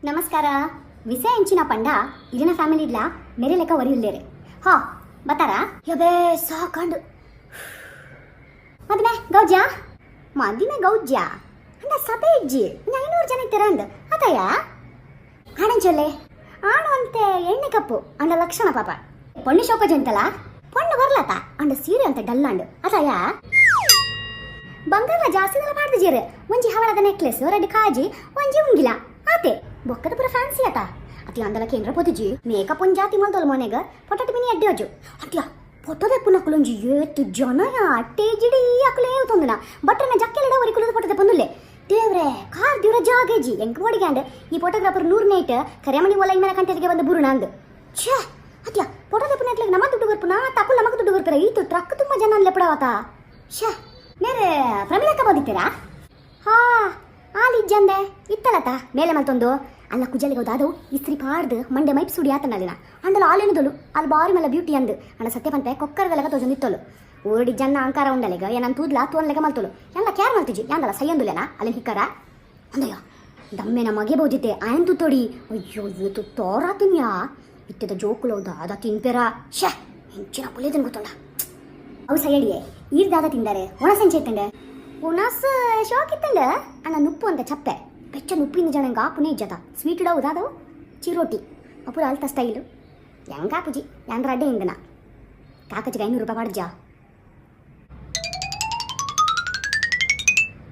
ನಮಸ್ಕಾರ. ವಿಷಯ ಎಂಚಿನ ಪಂಡ ಇಲ್ಲಿನ ಫ್ಯಾಮಿಲಿ ಇಡ್ಲ ಮೇರೆ ಲೆಕ್ಕ ಒರಿಯಿಲ್ಲೇರೆ ಹಾ ಬತ್ತಾರ ಯಬೇ ಸಾಕಂಡು ಮದ್ಮೆ ಗೌಜ್ಯಾ ಮದಿಮೆ ಗೌಜ್ಯಾ ಅಂದ ಸಭೆ ಇಜ್ಜಿ 500 ಜನ ಇತ್ತೀರ ಅಂದ್ ಅತಯ್ಯ ಆಣಂಚೊಲ್ಲೆ ಆಣು ಅಂತೆ ಎಣ್ಣೆ ಕಪ್ಪು ಅಂದ ಲಕ್ಷಣ ಪಾಪ ಪೊಣ್ಣು ಶೋಕ ಜಂತಲ ಪೊಣ್ಣು ಬರ್ಲತ ಅಂದ ಸೀರೆ ಅಂತ ಡಲ್ಲಾಂಡು ಅತಯ್ಯ ಬಂಗಾರ ಜಾಸ್ತಿ ನಲ ಮಾಡ್ದು ಜೀರೆ ಒಂಜಿ ಹವಳದ ನೆಕ್ಲೆಸ್ ರೆಡ್ ಕಾಜಿ ಒಂಜಿ ಉಂಗಿಲ ಆತೆ ಬೊಕ್ಕದ ಪುರ ಫ್ಯಾನ್ಸಿ ಆತ ಅತಿ ಅಂದಲ ಕೇಂದ್ರ ಪೋತಿಜಿ ಮೇಕಪ್ ಒಂಜಿ ಜಾತಿ ಮಲ್ತೋಲ್ ಮನೆಗ ಪೊಟಟ್ ಮಿನಿ ಎಡ್ಡೆ ಅಜ್ಜು ಅತ್ಯ ಪೊಟ್ಟದೆ ಪುನಕುಲೊಂಜಿ ಏತು ಜನಯ ಟೇಜಿಡಿ ಅಕಲೇ ತೊಂದನ ಬಟ್ರನ ಜಕ್ಕೆಲೆಡ ವರಿ ಕುಲದ ಪೊಟ್ಟದೆ ಪಂದುಲ್ಲೆ ದೇವ್ರೆ ಕಾರ್ ದಿವ್ರ ಜಾಗೇಜಿ ಎಂಕ್ ಓಡಿಗ್ಯಾಂಡ್ ಈ ಫೋಟೋಗ್ರಾಫರ್ 100 ನೈಟ್ ಕರೆಮಣಿ ಒಲ ಇಮನ ಕಂಟೆಗೆ ಬಂದ ಬುರುಣ ಅಂದ್ ಛೇ ಅತ್ಯ ಫೋಟೋದ ಪುನಟ್ಲಿಗೆ ನಮ್ಮ ದುಡ್ಡು ಬರ್ಪುನ ತಕುಲ್ ನಮಗ ದುಡ್ಡು ಬರ್ಪರ ಈತು ಟ್ರಕ್ ತುಂಬಾ ಜನ ಅನ್ಲೆ ಪಡವತ ಛೇ ನೇರೆ ಪ್ರಮಿಳಕ್ಕ ಬಂದಿತ್ತೀರಾ ಹಾ ಆಲಿಜ್ಜಂದೆ ಇತ್ತಲತ ಮೇಲೆ ಮಲ್ತೊಂದು ಅಲ್ಲ ಕುಜಲಿಗೆ ಹೋದಾದು ಇಸ್ತ್ರಿ ಪಾಡ್ದು ಮಂಡೆ ಮೈಪ್ ಸುಡಿ ಆತನಲ್ಲಿನ ಅಂಡಲ್ಲ ಆಲೇನುದಳು ಅಲ್ಲಿ ಬಾರಿ ಮೇಲೆ ಬ್ಯೂಟಿ ಅಂದ್ ಅಣ್ಣ ಸತ್ಯ ಪಂತೆ ಕೊಕ್ಕರದೆಲ್ಲ ತೋಜೊಂದಿತ್ತಲು ಓಡಿ ಜನ ಅಂಕಾರ ಉಂಡಲೆಗ ಏನಂತ ತೂದ್ಲ ತೋನ್ಲೆಗ ಮಲ್ತೋಳು ಎಲ್ಲ ಕ್ಯಾರ್ ಮಾಡ್ತಿಜಿ ಯಾಂದಲ್ಲ ಸೈಯಂದುಲೆನ ಅಲ್ಲಿ ಹಿಕ್ಕರ ಅಂದಯ್ಯ ದಮ್ಮೆನ ಮಗೆ ಬೋದಿತ್ತೆ ಆಯಂತು ತೊಡಿ ಅಯ್ಯೋ ಇವತ್ತು ತೋರಾತುನ್ಯಾ ಇತ್ತದ ಜೋಕುಲೋದ ಅದ ತಿಂಪೆರ ಶೇ ಹೆಂಚಿನ ಪುಲೇದನ್ ಗೊತ್ತಲ್ಲ ಅವು ಸೈಡಿಯೇ ಈರ್ದಾದ ತಿಂದರೆ ಒಣಸಂಚೆ ಇತ್ತಂಡೆ ಉಣಸ್ ಶಾಕ್ ಇತ್ತಂಡ ಅಣ್ಣ ನುಪ್ಪು ಅಂತ ಚಪ್ಪೆ ಬೆಚ್ಚ ನುಪ್ಪಿನ ಜನ ಪುನೇ ಇಜ್ಜತ ಸ್ವೀಟ್ ಇಡವುದಾದವು ಚಿರೋಟಿ ಅಪುರ ಅಲ್ತ ಸ್ಟೈಲು ಹೆಂಗಾಪುಜಿ ಯಾಂದ್ರ ಅಡ್ಡೆ ಇಂದನ ಕಾಕಜಿಗೆ 500 ರೂಪಾಯಿ ಮಾಡ್ಜಾ